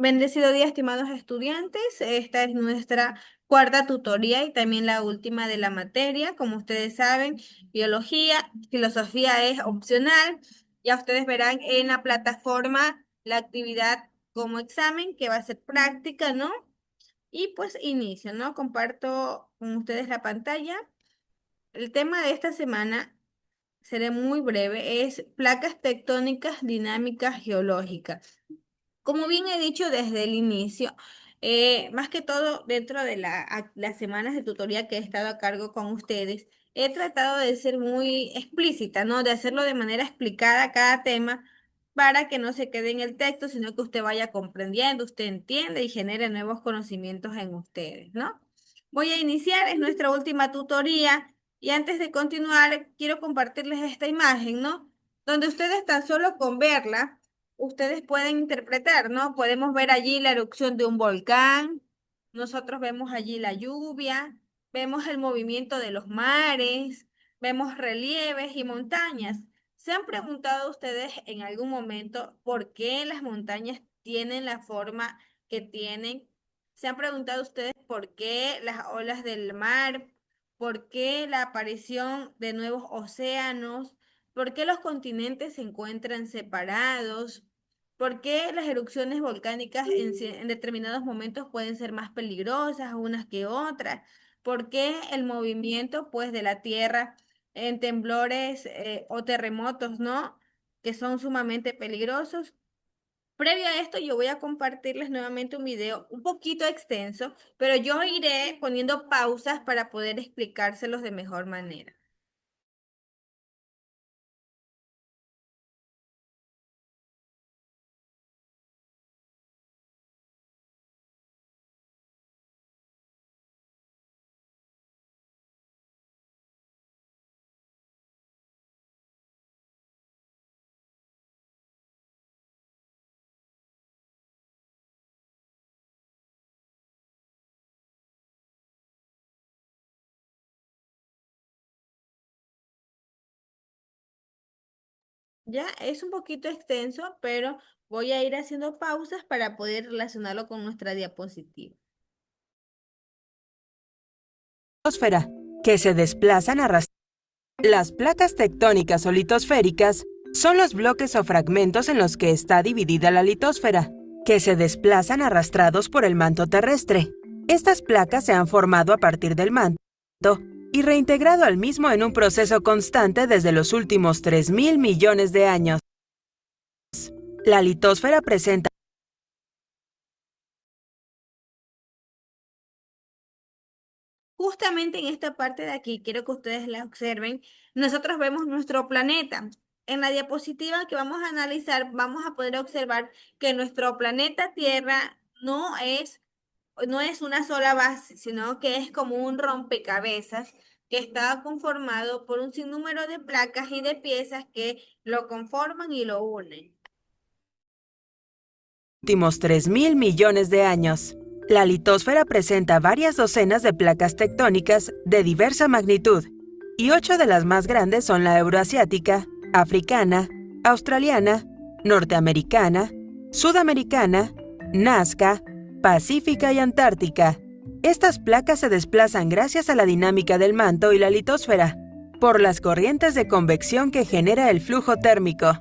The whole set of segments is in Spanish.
Bendecido día, estimados estudiantes. Esta es nuestra cuarta tutoría y también la última de la materia. Como ustedes saben, biología, filosofía es opcional. Ya ustedes verán en la plataforma la actividad como examen que va a ser práctica, ¿no? Y pues inicio, ¿no? Comparto con ustedes la pantalla. El tema de esta semana seré muy breve, es placas tectónicas dinámicas geológicas. Como bien he dicho desde el inicio, más que todo dentro de las semanas de tutoría que he estado a cargo con ustedes, he tratado de ser muy explícita, ¿no? De hacerlo de manera explicada cada tema para que no se quede en el texto, sino que usted vaya comprendiendo, usted entiende y genere nuevos conocimientos en ustedes, ¿no? Voy a iniciar, es nuestra última tutoría y antes de continuar, quiero compartirles esta imagen, ¿no? Donde ustedes tan solo con verla ustedes pueden interpretar, ¿no? Podemos ver allí la erupción de un volcán, nosotros vemos allí la lluvia, vemos el movimiento de los mares, vemos relieves y montañas. ¿Se han preguntado ustedes en algún momento por qué las montañas tienen la forma que tienen? ¿Se han preguntado ustedes por qué las olas del mar, por qué la aparición de nuevos océanos, por qué los continentes se encuentran separados? ¿Por qué las erupciones volcánicas en determinados momentos pueden ser más peligrosas unas que otras? ¿Por qué el movimiento, pues, de la Tierra en temblores o terremotos, ¿no? Que son sumamente peligrosos. Previo a esto, yo voy a compartirles nuevamente un video un poquito extenso, pero yo iré poniendo pausas para poder explicárselos de mejor manera. Ya es un poquito extenso, pero voy a ir haciendo pausas para poder relacionarlo con nuestra diapositiva. Litosfera, que se desplazan arrastrando. Las placas tectónicas o litosféricas son los bloques o fragmentos en los que está dividida la litosfera, que se desplazan arrastrados por el manto terrestre. Estas placas se han formado a partir del manto y reintegrado al mismo en un proceso constante desde los últimos 3.000 millones de años. La litosfera presenta Justamente en esta parte de aquí, quiero que ustedes la observen, nosotros vemos nuestro planeta. En la diapositiva que vamos a analizar, vamos a poder observar que nuestro planeta Tierra no es una sola base, sino que es como un rompecabezas que está conformado por un sinnúmero de placas y de piezas que lo conforman y lo unen. últimos 3.000 millones de años. La litosfera presenta varias docenas de placas tectónicas de diversa magnitud, y 8 de las más grandes son la euroasiática, africana, australiana, norteamericana, sudamericana, nazca, pacífica y antártica. Estas placas se desplazan gracias a la dinámica del manto y la litosfera, por las corrientes de convección que genera el flujo térmico.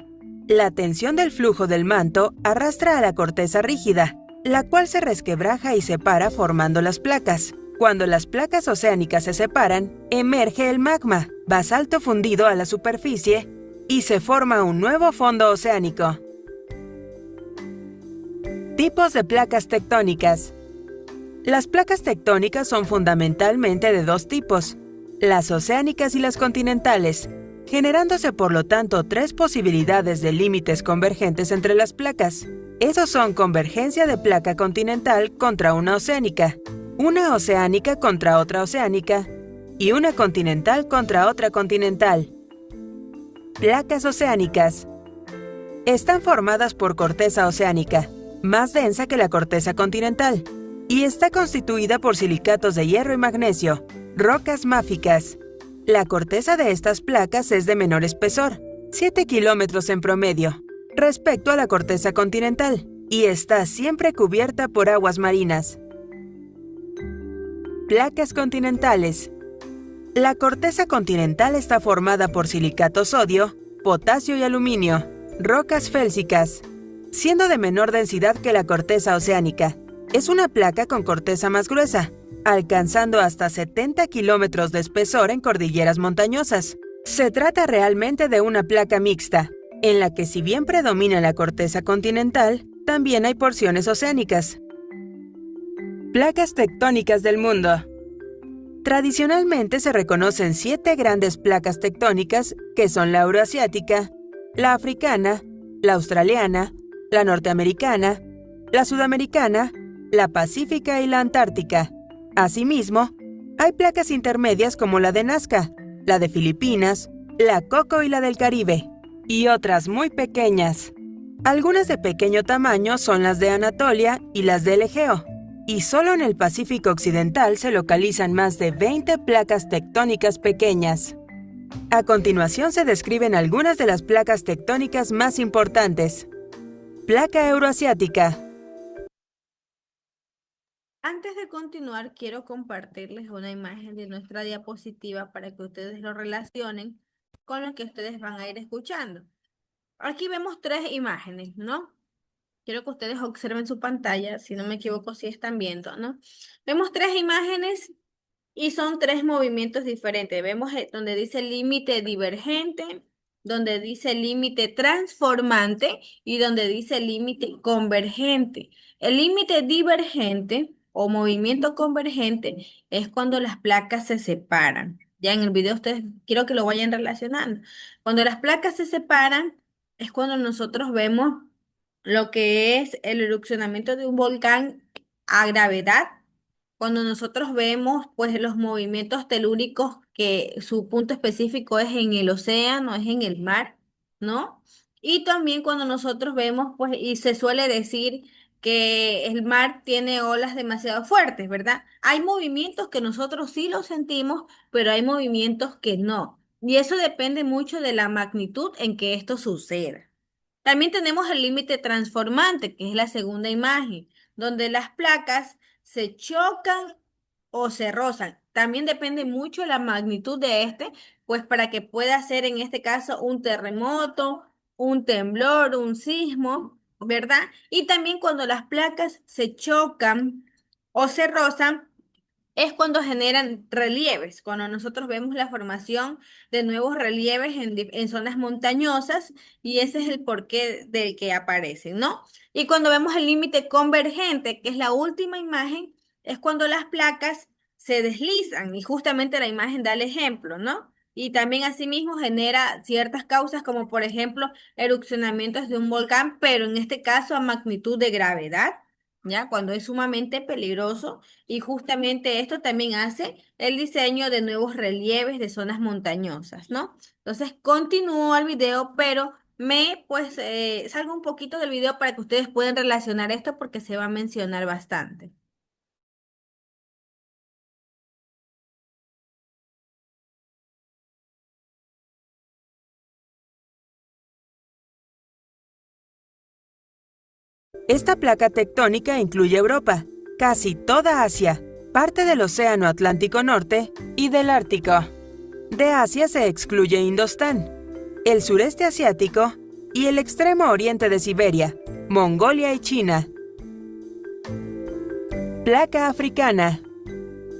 La tensión del flujo del manto arrastra a la corteza rígida, la cual se resquebraja y separa formando las placas. Cuando las placas oceánicas se separan, emerge el magma, basalto fundido a la superficie, y se forma un nuevo fondo oceánico. Tipos de placas tectónicas. Las placas tectónicas son fundamentalmente de dos tipos, las oceánicas y las continentales, generándose por lo tanto tres posibilidades de límites convergentes entre las placas. Esos son convergencia de placa continental contra una oceánica contra otra oceánica y una continental contra otra continental. Placas oceánicas. Están formadas por corteza oceánica, más densa que la corteza continental, y está constituida por silicatos de hierro y magnesio, rocas máficas. La corteza de estas placas es de menor espesor, 7 kilómetros en promedio, respecto a la corteza continental, y está siempre cubierta por aguas marinas. Placas continentales. La corteza continental está formada por silicato sodio, potasio y aluminio, rocas félsicas, siendo de menor densidad que la corteza oceánica. Es una placa con corteza más gruesa, alcanzando hasta 70 kilómetros de espesor en cordilleras montañosas. Se trata realmente de una placa mixta, en la que si bien predomina la corteza continental, también hay porciones oceánicas. Placas tectónicas del mundo. Tradicionalmente se reconocen 7 grandes placas tectónicas que son la euroasiática, la africana, la australiana, la norteamericana, la sudamericana, la pacífica y la antártica. Asimismo, hay placas intermedias como la de Nazca, la de Filipinas, la Coco y la del Caribe, y otras muy pequeñas. Algunas de pequeño tamaño son las de Anatolia y las del Egeo, y solo en el Pacífico Occidental se localizan más de 20 placas tectónicas pequeñas. A continuación se describen algunas de las placas tectónicas más importantes. Placa euroasiática. Antes de continuar, quiero compartirles una imagen de nuestra diapositiva para que ustedes lo relacionen con lo que ustedes van a ir escuchando. Aquí vemos 3 imágenes, ¿no? Quiero que ustedes observen su pantalla, si no me equivoco, si están viendo, ¿no? Vemos 3 imágenes y son 3 movimientos diferentes. Vemos donde dice límite divergente, donde dice límite transformante y donde dice límite convergente. El límite divergente o movimiento convergente es cuando las placas se separan. Ya en el video ustedes quiero que lo vayan relacionando. Cuando las placas se separan es cuando nosotros vemos lo que es el erupcionamiento de un volcán a gravedad, cuando nosotros vemos pues los movimientos telúricos que su punto específico es en el océano, es en el mar, ¿no? Y también cuando nosotros vemos pues y se suele decir que el mar tiene olas demasiado fuertes, ¿verdad? Hay movimientos que nosotros sí los sentimos, pero hay movimientos que no. Y eso depende mucho de la magnitud en que esto suceda. También tenemos el límite transformante, que es la segunda imagen, donde las placas se chocan o se rozan. También depende mucho la magnitud de este, pues para que pueda ser en este caso un terremoto, un temblor, un sismo, ¿verdad? Y también cuando las placas se chocan o se rozan, es cuando generan relieves, cuando nosotros vemos la formación de nuevos relieves en zonas montañosas y ese es el porqué del que aparecen, ¿no? Y cuando vemos el límite convergente, que es la última imagen, es cuando las placas se deslizan y justamente la imagen da el ejemplo, ¿no? Y también asimismo genera ciertas causas como por ejemplo erupcionamientos de un volcán, pero en este caso a magnitud de gravedad. ¿Ya? Cuando es sumamente peligroso y justamente esto también hace el diseño de nuevos relieves de zonas montañosas, ¿no? Entonces continúo el video, pero salgo un poquito del video para que ustedes puedan relacionar esto porque se va a mencionar bastante. Esta placa tectónica incluye Europa, casi toda Asia, parte del Océano Atlántico Norte y del Ártico. De Asia se excluye Indostán, el sureste asiático y el extremo oriente de Siberia, Mongolia y China. Placa africana.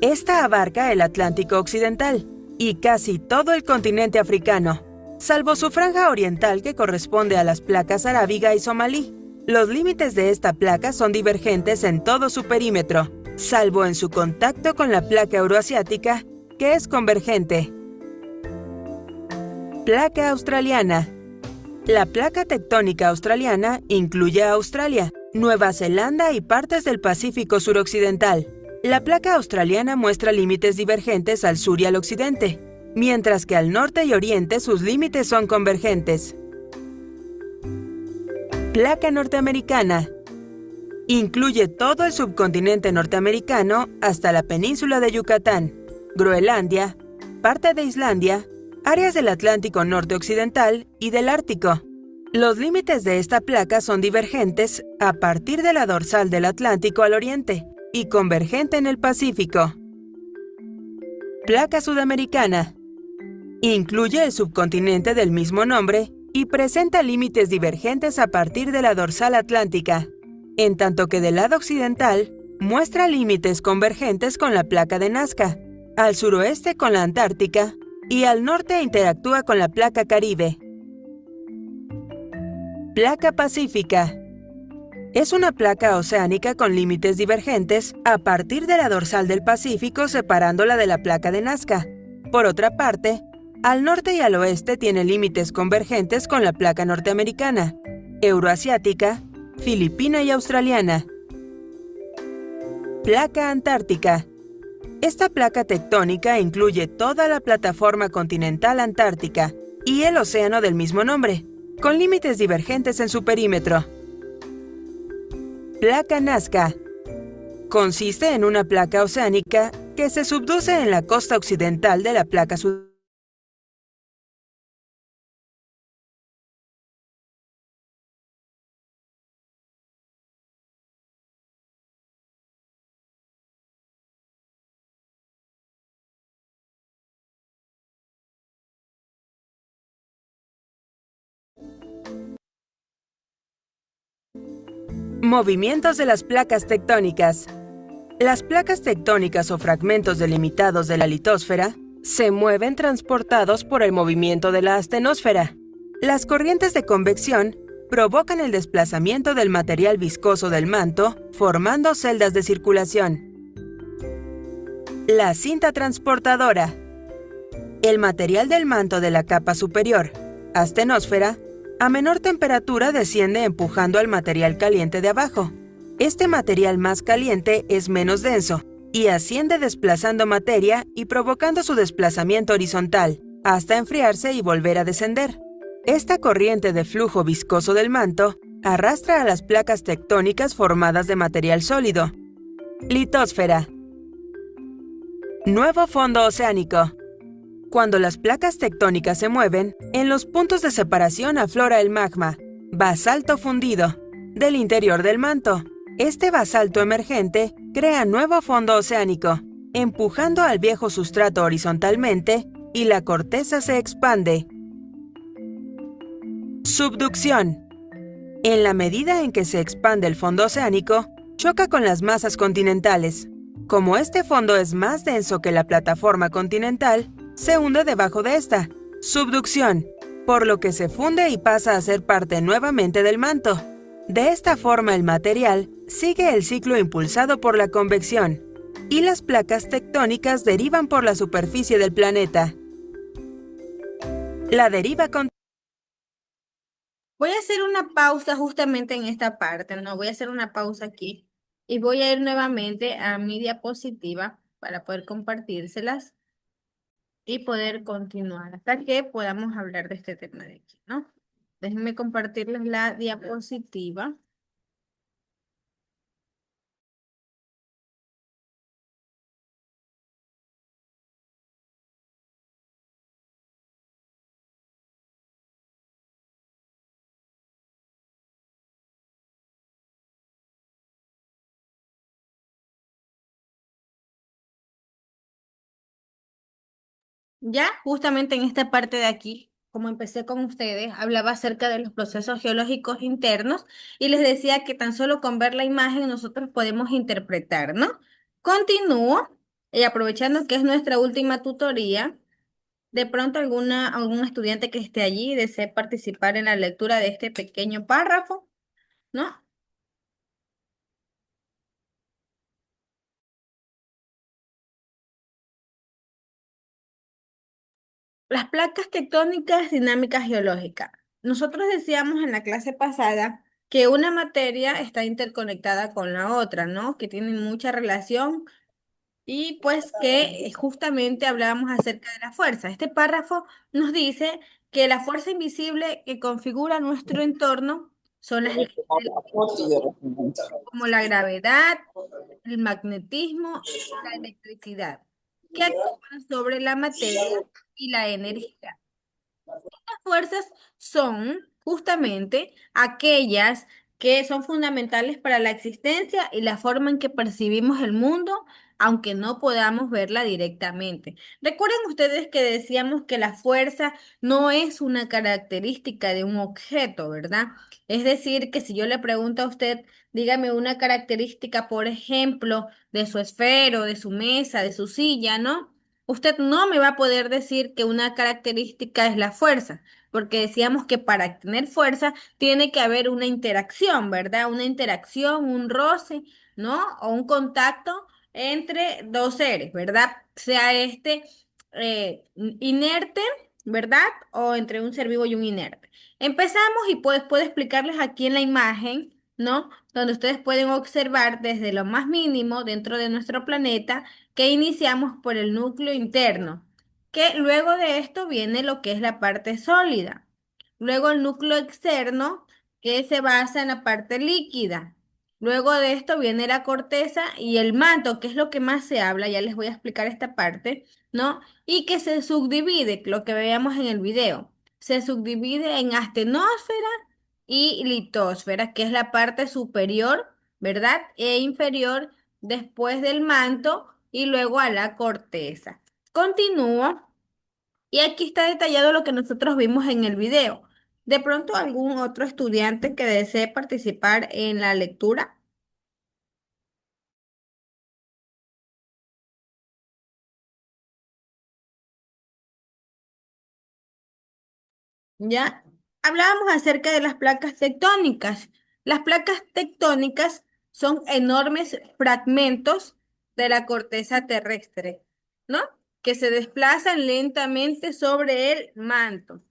Esta abarca el Atlántico Occidental y casi todo el continente africano, salvo su franja oriental que corresponde a las placas arábiga y somalí. Los límites de esta placa son divergentes en todo su perímetro, salvo en su contacto con la placa euroasiática, que es convergente. Placa australiana. La placa tectónica australiana incluye a Australia, Nueva Zelanda y partes del Pacífico suroccidental. La placa australiana muestra límites divergentes al sur y al occidente, mientras que al norte y oriente sus límites son convergentes. Placa norteamericana. Incluye todo el subcontinente norteamericano hasta la península de Yucatán, Groenlandia, parte de Islandia, áreas del Atlántico norte occidental y del Ártico. Los límites de esta placa son divergentes a partir de la dorsal del Atlántico al oriente y convergente en el Pacífico. Placa sudamericana. Incluye el subcontinente del mismo nombre y presenta límites divergentes a partir de la dorsal atlántica, en tanto que del lado occidental muestra límites convergentes con la placa de Nazca, al suroeste con la Antártica y al norte interactúa con la placa Caribe. Placa pacífica. Es una placa oceánica con límites divergentes a partir de la dorsal del Pacífico separándola de la placa de Nazca. Por otra parte, al norte y al oeste tiene límites convergentes con la placa norteamericana, euroasiática, filipina y australiana. Placa antártica. Esta placa tectónica incluye toda la plataforma continental antártica y el océano del mismo nombre, con límites divergentes en su perímetro. Placa Nazca. Consiste en una placa oceánica que se subduce en la costa occidental de la placa sudamericana. Movimientos de las placas tectónicas. Las placas tectónicas o fragmentos delimitados de la litosfera se mueven transportados por el movimiento de la astenosfera. Las corrientes de convección provocan el desplazamiento del material viscoso del manto, formando celdas de circulación. La cinta transportadora. El material del manto de la capa superior, astenosfera, a menor temperatura desciende empujando al material caliente de abajo. Este material más caliente es menos denso y asciende desplazando materia y provocando su desplazamiento horizontal, hasta enfriarse y volver a descender. Esta corriente de flujo viscoso del manto arrastra a las placas tectónicas formadas de material sólido. Litosfera. Nuevo fondo oceánico. Cuando las placas tectónicas se mueven, en los puntos de separación aflora el magma, basalto fundido, del interior del manto. Este basalto emergente crea nuevo fondo oceánico, empujando al viejo sustrato horizontalmente y la corteza se expande. Subducción. En la medida en que se expande el fondo oceánico, choca con las masas continentales. Como este fondo es más denso que la plataforma continental, se hunde debajo de esta, subducción, por lo que se funde y pasa a ser parte nuevamente del manto. De esta forma el material sigue el ciclo impulsado por la convección, y las placas tectónicas derivan por la superficie del planeta. La deriva con... Voy a hacer una pausa justamente en esta parte, ¿no? Voy a hacer una pausa aquí y voy a ir nuevamente a mi diapositiva para poder compartírselas y poder continuar hasta que podamos hablar de este tema de aquí, ¿no? Déjenme compartirles la diapositiva. Ya justamente en esta parte de aquí, como empecé con ustedes, hablaba acerca de los procesos geológicos internos y les decía que tan solo con ver la imagen nosotros podemos interpretar, ¿no? Continúo y aprovechando que es nuestra última tutoría, de pronto algún estudiante que esté allí desee participar en la lectura de este pequeño párrafo, ¿no? Las placas tectónicas dinámicas geológicas. Nosotros decíamos en la clase pasada que una materia está interconectada con la otra, ¿no? Que tienen mucha relación y pues que justamente hablábamos acerca de la fuerza. Este párrafo nos dice que la fuerza invisible que configura nuestro entorno son las leyes del como la gravedad, el magnetismo y la electricidad, que actúan sobre la materia y la energía. Fuerzas son justamente aquellas que son fundamentales para la existencia y la forma en que percibimos el mundo, aunque no podamos verla directamente. Recuerden ustedes que decíamos que la fuerza no es una característica de un objeto, ¿verdad? Es decir, que si yo le pregunto a usted, dígame una característica, por ejemplo, de su esfero, de su mesa, de su silla, ¿no? Usted no me va a poder decir que una característica es la fuerza, porque decíamos que para tener fuerza tiene que haber una interacción, ¿verdad? Una interacción, un roce, ¿no? O un contacto entre dos seres, ¿verdad? Sea inerte, ¿verdad? O entre un ser vivo y un inerte. Empezamos y pues puedo explicarles aquí en la imagen, ¿no? Donde ustedes pueden observar desde lo más mínimo dentro de nuestro planeta que iniciamos por el núcleo interno, que luego de esto viene lo que es la parte sólida. Luego el núcleo externo, que se basa en la parte líquida. Luego de esto viene la corteza y el manto, que es lo que más se habla, ya les voy a explicar esta parte, ¿no? Y que se subdivide, lo que veíamos en el video. Se subdivide en astenósfera y litosfera, que es la parte superior, ¿verdad? E inferior después del manto y luego a la corteza. Continúo. Y aquí está detallado lo que nosotros vimos en el video. De pronto, algún otro estudiante que desee participar en la lectura, ¿ya? Hablábamos acerca de las placas tectónicas. Las placas tectónicas son enormes fragmentos de la corteza terrestre, ¿no? Que se desplazan lentamente sobre el manto.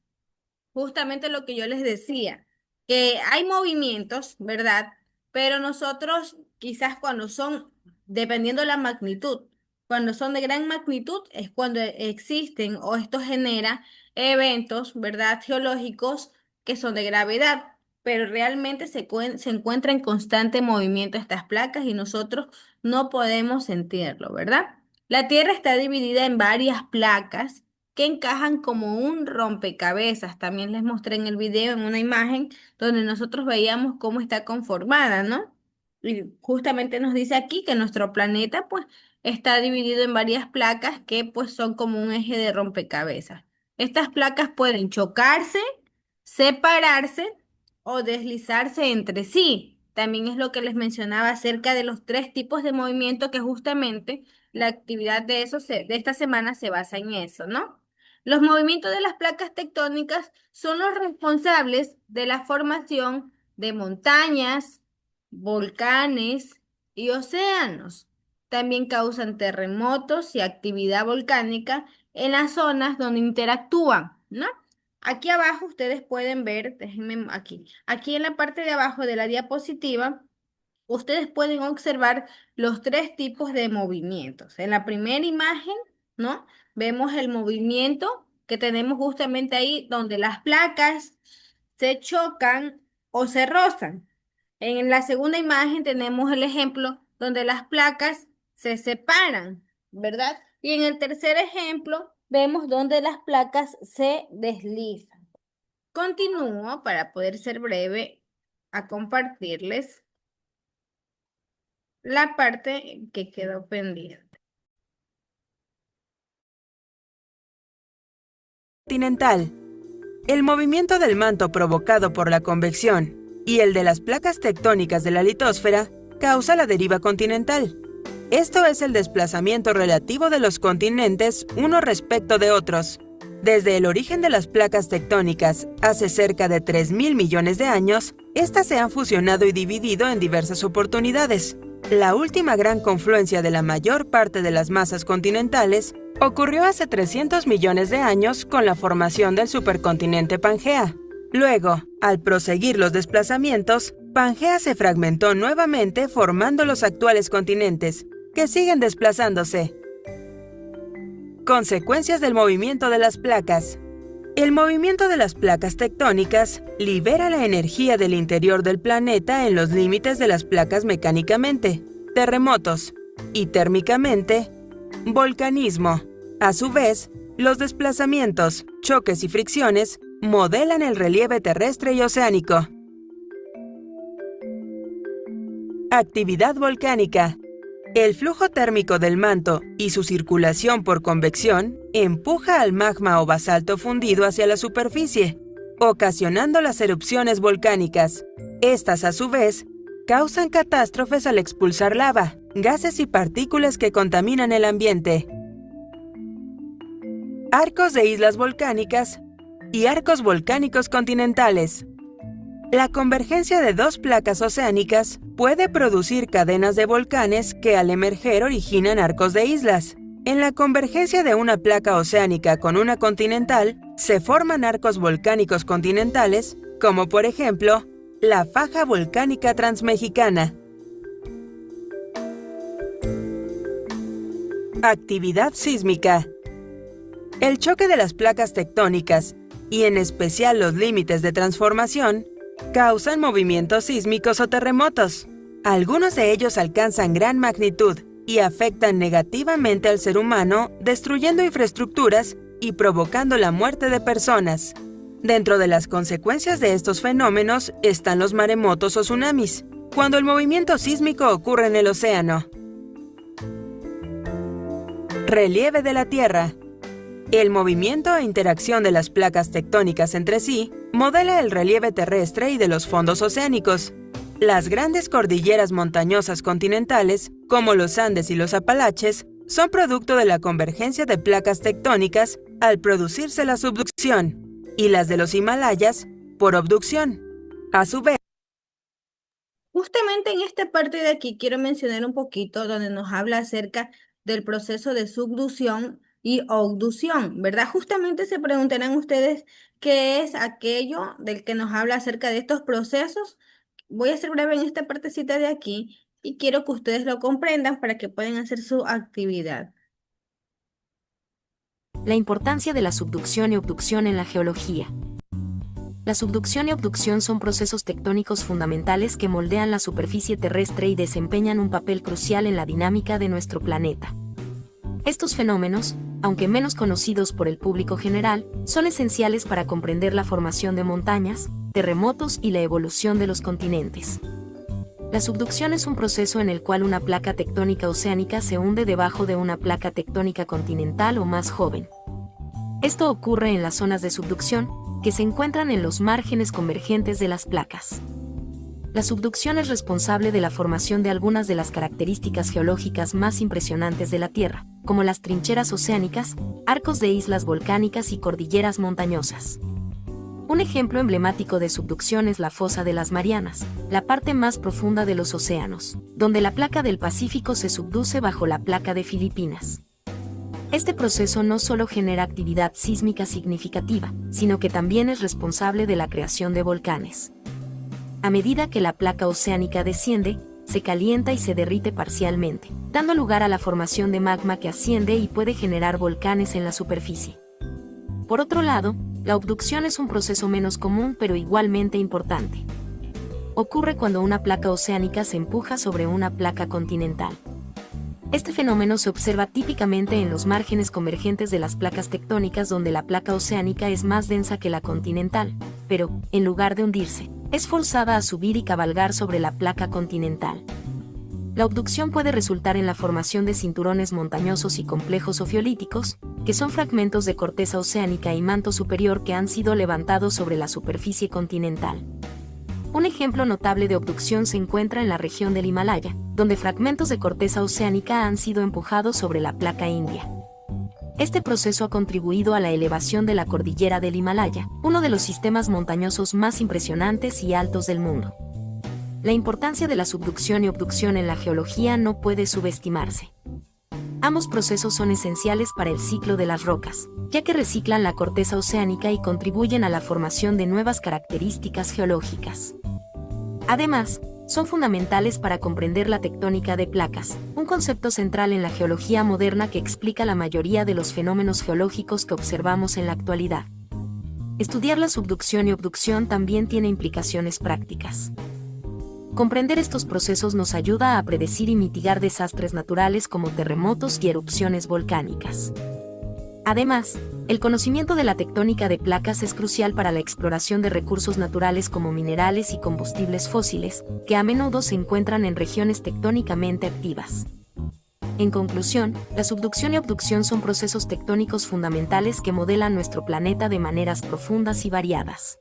Justamente lo que yo les decía, que hay movimientos, ¿verdad? Pero nosotros quizás cuando son, dependiendo de la magnitud, cuando son de gran magnitud es cuando existen o esto genera eventos, ¿verdad? Geológicos que son de gravedad, pero realmente se encuentra en constante movimiento estas placas y nosotros no podemos sentirlo, ¿verdad? La Tierra está dividida en varias placas que encajan como un rompecabezas. También les mostré en el video, en una imagen, donde nosotros veíamos cómo está conformada, ¿no? Y justamente nos dice aquí que nuestro planeta, pues, está dividido en varias placas que, pues, son como un eje de rompecabezas. Estas placas pueden chocarse, separarse o deslizarse entre sí. También es lo que les mencionaba acerca de los tres tipos de movimiento que justamente la actividad de de esta semana se basa en eso, ¿no? Los movimientos de las placas tectónicas son los responsables de la formación de montañas, volcanes y océanos. También causan terremotos y actividad volcánica en las zonas donde interactúan, ¿no? Aquí abajo ustedes pueden ver, déjenme aquí en la parte de abajo de la diapositiva, ustedes pueden observar los tres tipos de movimientos. En la primera imagen, ¿no? Vemos el movimiento que tenemos justamente ahí donde las placas se chocan o se rozan. En la segunda imagen tenemos el ejemplo donde las placas se separan, ¿verdad? Y en el tercer ejemplo vemos donde las placas se deslizan. Continúo para poder ser breve a compartirles la parte que quedó pendiente. Continental. El movimiento del manto provocado por la convección y el de las placas tectónicas de la litosfera causa la deriva continental. Esto es el desplazamiento relativo de los continentes unos respecto de otros. Desde el origen de las placas tectónicas, hace cerca de 3.000 millones de años, estas se han fusionado y dividido en diversas oportunidades. La última gran confluencia de la mayor parte de las masas continentales ocurrió hace 300 millones de años con la formación del supercontinente Pangea. Luego, al proseguir los desplazamientos, Pangea se fragmentó nuevamente formando los actuales continentes, que siguen desplazándose. Consecuencias del movimiento de las placas. El movimiento de las placas tectónicas libera la energía del interior del planeta en los límites de las placas mecánicamente, terremotos, y térmicamente, volcanismo. A su vez, los desplazamientos, choques y fricciones modelan el relieve terrestre y oceánico. Actividad volcánica. El flujo térmico del manto y su circulación por convección empuja al magma o basalto fundido hacia la superficie, ocasionando las erupciones volcánicas. Estas, a su vez, causan catástrofes al expulsar lava, gases y partículas que contaminan el ambiente. Arcos de islas volcánicas y arcos volcánicos continentales. La convergencia de dos placas oceánicas puede producir cadenas de volcanes que al emerger originan arcos de islas. En la convergencia de una placa oceánica con una continental, se forman arcos volcánicos continentales, como por ejemplo, la faja volcánica transmexicana. Actividad sísmica. El choque de las placas tectónicas, y en especial los límites de transformación, causan movimientos sísmicos o terremotos. Algunos de ellos alcanzan gran magnitud y afectan negativamente al ser humano, destruyendo infraestructuras y provocando la muerte de personas. Dentro de las consecuencias de estos fenómenos están los maremotos o tsunamis, cuando el movimiento sísmico ocurre en el océano. Relieve de la Tierra. El movimiento e interacción de las placas tectónicas entre sí modela el relieve terrestre y de los fondos oceánicos. Las grandes cordilleras montañosas continentales, como los Andes y los Apalaches, son producto de la convergencia de placas tectónicas al producirse la subducción, y las de los Himalayas por abducción. A su vez, Justamente en esta parte de aquí quiero mencionar un poquito donde nos habla acerca del proceso de subducción y abducción, ¿verdad? Justamente se preguntarán ustedes qué es aquello del que nos habla acerca de estos procesos. Voy a ser breve en esta partecita de aquí y quiero que ustedes lo comprendan para que puedan hacer su actividad. La importancia de la subducción y abducción en la geología. La subducción y abducción son procesos tectónicos fundamentales que moldean la superficie terrestre y desempeñan un papel crucial en la dinámica de nuestro planeta. Estos fenómenos, aunque menos conocidos por el público general, son esenciales para comprender la formación de montañas, terremotos y la evolución de los continentes. La subducción es un proceso en el cual una placa tectónica oceánica se hunde debajo de una placa tectónica continental o más joven. Esto ocurre en las zonas de subducción, que se encuentran en los márgenes convergentes de las placas. La subducción es responsable de la formación de algunas de las características geológicas más impresionantes de la Tierra, como las trincheras oceánicas, arcos de islas volcánicas y cordilleras montañosas. Un ejemplo emblemático de subducción es la fosa de las Marianas, la parte más profunda de los océanos, donde la placa del Pacífico se subduce bajo la placa de Filipinas. Este proceso no solo genera actividad sísmica significativa, sino que también es responsable de la creación de volcanes. A medida que la placa oceánica desciende, se calienta y se derrite parcialmente, dando lugar a la formación de magma que asciende y puede generar volcanes en la superficie. Por otro lado, la abducción es un proceso menos común pero igualmente importante. Ocurre cuando una placa oceánica se empuja sobre una placa continental. Este fenómeno se observa típicamente en los márgenes convergentes de las placas tectónicas donde la placa oceánica es más densa que la continental, pero, en lugar de hundirse, es forzada a subir y cabalgar sobre la placa continental. La abducción puede resultar en la formación de cinturones montañosos y complejos ofiolíticos, que son fragmentos de corteza oceánica y manto superior que han sido levantados sobre la superficie continental. Un ejemplo notable de abducción se encuentra en la región del Himalaya, donde fragmentos de corteza oceánica han sido empujados sobre la placa india. Este proceso ha contribuido a la elevación de la cordillera del Himalaya, uno de los sistemas montañosos más impresionantes y altos del mundo. La importancia de la subducción y abducción en la geología no puede subestimarse. Ambos procesos son esenciales para el ciclo de las rocas, ya que reciclan la corteza oceánica y contribuyen a la formación de nuevas características geológicas. Además, son fundamentales para comprender la tectónica de placas, un concepto central en la geología moderna que explica la mayoría de los fenómenos geológicos que observamos en la actualidad. Estudiar la subducción y abducción también tiene implicaciones prácticas. Comprender estos procesos nos ayuda a predecir y mitigar desastres naturales como terremotos y erupciones volcánicas. Además, El conocimiento de la tectónica de placas es crucial para la exploración de recursos naturales como minerales y combustibles fósiles, que a menudo se encuentran en regiones tectónicamente activas. En conclusión, la subducción y abducción son procesos tectónicos fundamentales que modelan nuestro planeta de maneras profundas y variadas.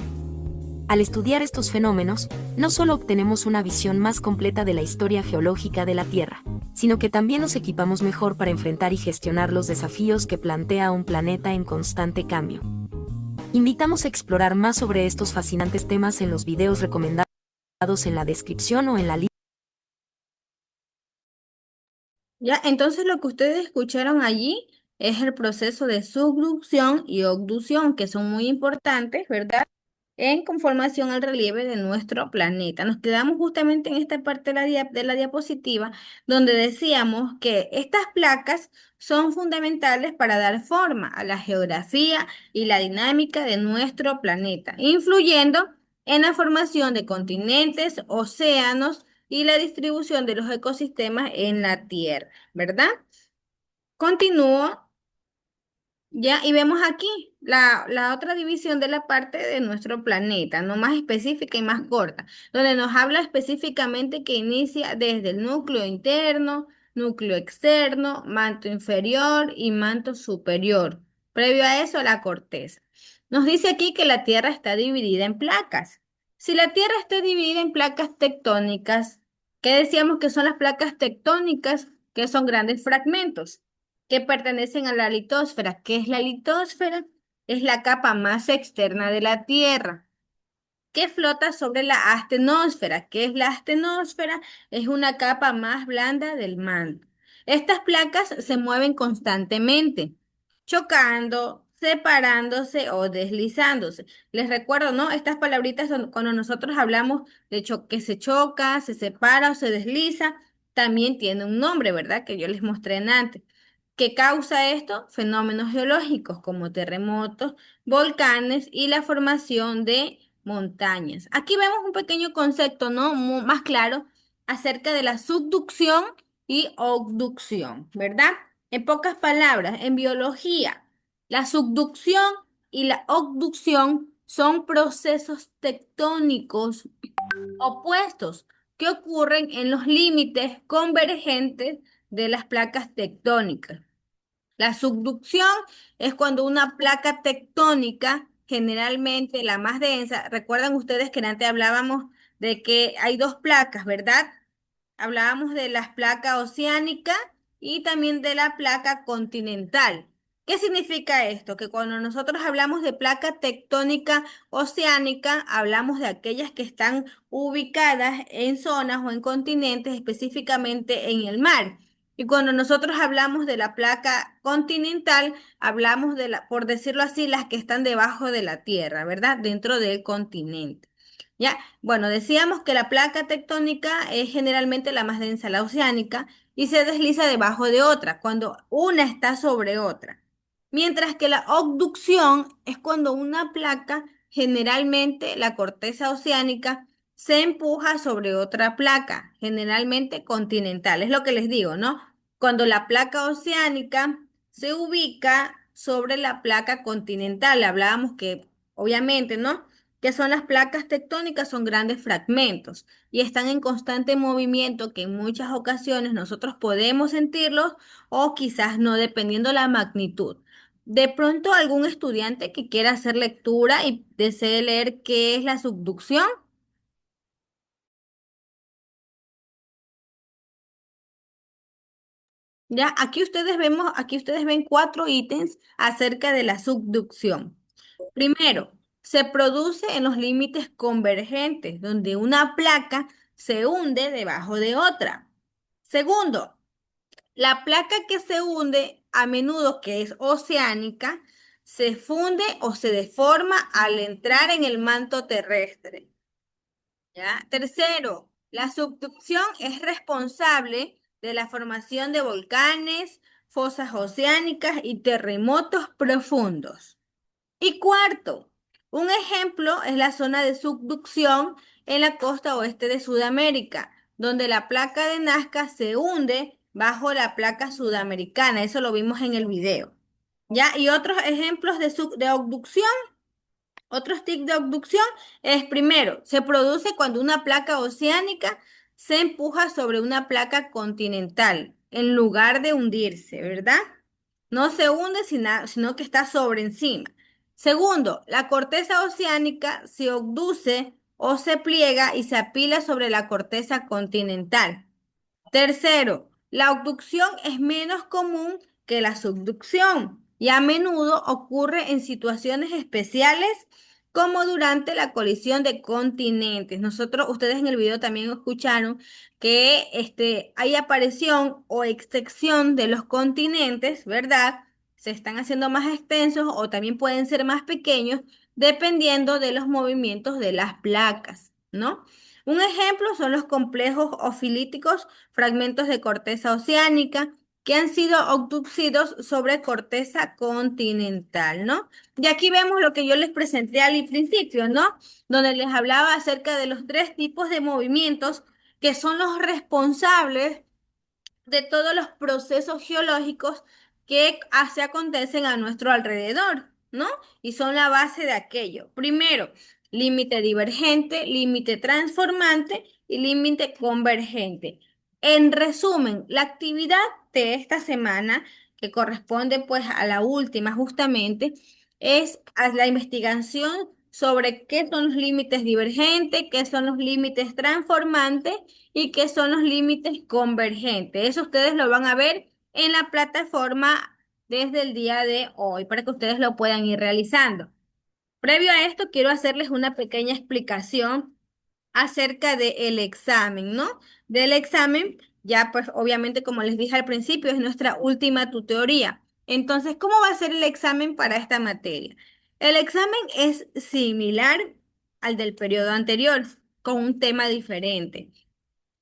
Al estudiar estos fenómenos, no solo obtenemos una visión más completa de la historia geológica de la Tierra, sino que también nos equipamos mejor para enfrentar y gestionar los desafíos que plantea un planeta en constante cambio. Invitamos a explorar más sobre estos fascinantes temas en los videos recomendados en la descripción o en la lista. Ya, entonces lo que ustedes escucharon allí es el proceso de subducción y obducción, que son muy importantes, ¿verdad? En conformación al relieve de nuestro planeta. Nos quedamos justamente en esta parte de de la diapositiva, donde decíamos que estas placas son fundamentales para dar forma a la geografía y la dinámica de nuestro planeta, influyendo en la formación de continentes, océanos y la distribución de los ecosistemas en la Tierra, ¿verdad? Continúo ya, y vemos aquí la otra división de la parte de nuestro planeta, no más específica y más corta, donde nos habla específicamente que inicia desde el núcleo interno, núcleo externo, manto inferior y manto superior. Previo a eso, la corteza. Nos dice aquí que la Tierra está dividida en placas. Si la Tierra está dividida en placas tectónicas, ¿qué decíamos que son las placas tectónicas? Que son grandes fragmentos que pertenecen a la litosfera. ¿Qué es la litosfera? Es la capa más externa de la Tierra que flota sobre la astenosfera. ¿Qué es la astenosfera? Es una capa más blanda del manto. Estas placas se mueven constantemente, chocando, separándose o deslizándose. Les recuerdo, ¿no? Estas palabritas cuando nosotros hablamos de que se choca, se separa o se desliza, también tiene un nombre, ¿verdad? Que yo les mostré antes. ¿Qué causa esto? Fenómenos geológicos como terremotos, volcanes y la formación de montañas. Aquí vemos un pequeño concepto, ¿no? Más claro acerca de la subducción y abducción, ¿verdad? En pocas palabras, en biología, la subducción y la abducción son procesos tectónicos opuestos que ocurren en los límites convergentes de las placas tectónicas. La subducción es cuando una placa tectónica, generalmente la más densa, recuerdan ustedes que antes hablábamos de que hay dos placas, ¿verdad? Hablábamos de la placa oceánica y también de la placa continental. ¿Qué significa esto? Que cuando nosotros hablamos de placa tectónica oceánica, hablamos de aquellas que están ubicadas en zonas o en continentes, específicamente en el mar. Y cuando nosotros hablamos de la placa continental, hablamos de por decirlo así, las que están debajo de la tierra, ¿verdad? Dentro del continente. ¿Ya? Bueno, decíamos que la placa tectónica es generalmente la más densa, la oceánica, y se desliza debajo de otra, cuando una está sobre otra. Mientras que la abducción es cuando una placa, generalmente la corteza oceánica, se empuja sobre otra placa, generalmente continental. Es lo que les digo, ¿no? Cuando la placa oceánica se ubica sobre la placa continental, hablábamos que, obviamente, ¿no? Que son las placas tectónicas, son grandes fragmentos y están en constante movimiento que en muchas ocasiones nosotros podemos sentirlos o quizás no, dependiendo la magnitud. De pronto, algún estudiante que quiera hacer lectura y desee leer qué es la subducción. Ya, aquí ustedes ven cuatro ítems acerca de la subducción. Primero, se produce en los límites convergentes, donde una placa se hunde debajo de otra. Segundo, la placa que se hunde, a menudo que es oceánica, se funde o se deforma al entrar en el manto terrestre. ¿Ya? Tercero, la subducción es responsable de la formación de volcanes, fosas oceánicas y terremotos profundos. Y cuarto, un ejemplo es la zona de subducción en la costa oeste de Sudamérica, donde la placa de Nazca se hunde bajo la placa sudamericana. Eso lo vimos en el video. ¿Ya? Y otros ejemplos de abducción. Otros tips de abducción es, primero, se produce cuando una placa oceánica se empuja sobre una placa continental en lugar de hundirse, ¿verdad? No se hunde, sino que está sobre encima. Segundo, la corteza oceánica se abduce o se pliega y se apila sobre la corteza continental. Tercero, la abducción es menos común que la subducción y a menudo ocurre en situaciones especiales como durante la colisión de continentes. Ustedes en el video también escucharon que hay aparición o extensión de los continentes, ¿verdad? Se están haciendo más extensos o también pueden ser más pequeños dependiendo de los movimientos de las placas, ¿no? Un ejemplo son los complejos ofilíticos, fragmentos de corteza oceánica que han sido obducidos sobre corteza continental, ¿no? Y aquí vemos lo que yo les presenté al principio, ¿no? Donde les hablaba acerca de los tres tipos de movimientos que son los responsables de todos los procesos geológicos que se acontecen a nuestro alrededor, ¿no? Y son la base de aquello. Primero, límite divergente, límite transformante y límite convergente. En resumen, la actividad de esta semana, que corresponde pues a la última justamente, es a la investigación sobre qué son los límites divergentes, qué son los límites transformantes y qué son los límites convergentes. Eso ustedes lo van a ver en la plataforma desde el día de hoy para que ustedes lo puedan ir realizando. Previo a esto, quiero hacerles una pequeña explicación acerca del examen, ¿no? Del examen, ya pues obviamente como les dije al principio, es nuestra última tutoría. Entonces, ¿cómo va a ser el examen para esta materia? El examen es similar al del periodo anterior, con un tema diferente.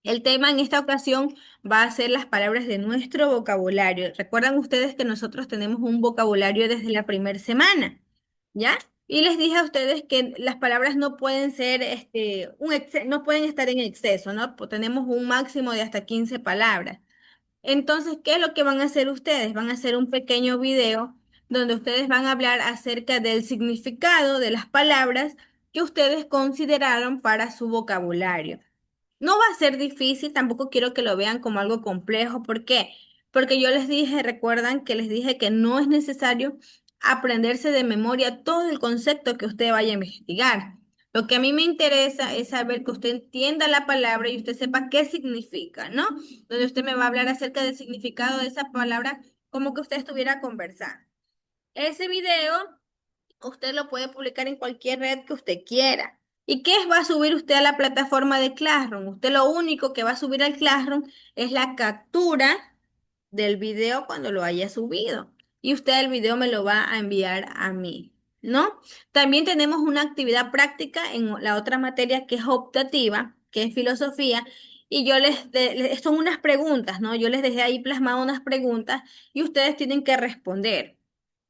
El tema en esta ocasión va a ser las palabras de nuestro vocabulario. Recuerdan ustedes que nosotros tenemos un vocabulario desde la primera semana, ¿ya? Y les dije a ustedes que las palabras no pueden ser, no pueden estar en exceso, ¿no? Tenemos un máximo de hasta 15 palabras. Entonces, ¿qué es lo que van a hacer ustedes? Van a hacer un pequeño video donde ustedes van a hablar acerca del significado de las palabras que ustedes consideraron para su vocabulario. No va a ser difícil, tampoco quiero que lo vean como algo complejo. ¿Por qué? Porque yo les dije, recuerdan que les dije que no es necesario aprenderse de memoria todo el concepto que usted vaya a investigar. Lo que a mí me interesa es saber que usted entienda la palabra y usted sepa qué significa, ¿no? Donde usted me va a hablar acerca del significado de esa palabra como que usted estuviera conversando. Ese video usted lo puede publicar en cualquier red que usted quiera. ¿Y qué va a subir usted a la plataforma de Classroom? Usted lo único que va a subir al Classroom es la captura del video cuando lo haya subido. Y usted el video me lo va a enviar a mí, ¿no? También tenemos una actividad práctica en la otra materia que es optativa, que es filosofía. Y son unas preguntas, ¿no? Yo les dejé ahí plasmado unas preguntas y ustedes tienen que responder.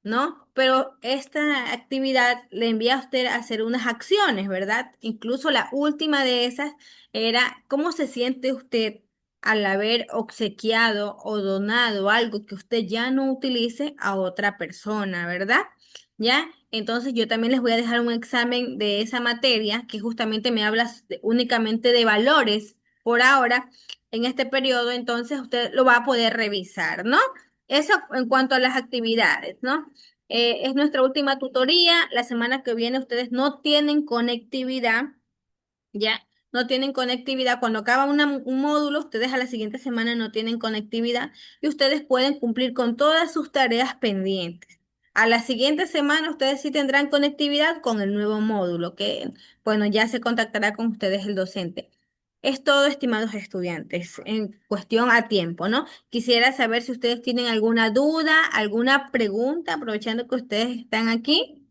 ¿No? Pero esta actividad le envía a usted a hacer unas acciones, ¿verdad? Incluso la última de esas era, ¿cómo se siente usted al haber obsequiado o donado algo que usted ya no utilice a otra persona, ¿verdad? ¿Ya? Entonces yo también les voy a dejar un examen de esa materia que justamente me habla únicamente de valores por ahora en este periodo, entonces usted lo va a poder revisar, ¿no? Eso en cuanto a las actividades, ¿no? Es nuestra última tutoría. La semana que viene ustedes no tienen conectividad, ¿ya? No tienen conectividad. Cuando acaba un módulo, ustedes a la siguiente semana no tienen conectividad y ustedes pueden cumplir con todas sus tareas pendientes. A la siguiente semana ustedes sí tendrán conectividad con el nuevo módulo, que, bueno, ya se contactará con ustedes el docente. Es todo, estimados estudiantes, en cuestión a tiempo, ¿no? Quisiera saber si ustedes tienen alguna duda, alguna pregunta, aprovechando que ustedes están aquí.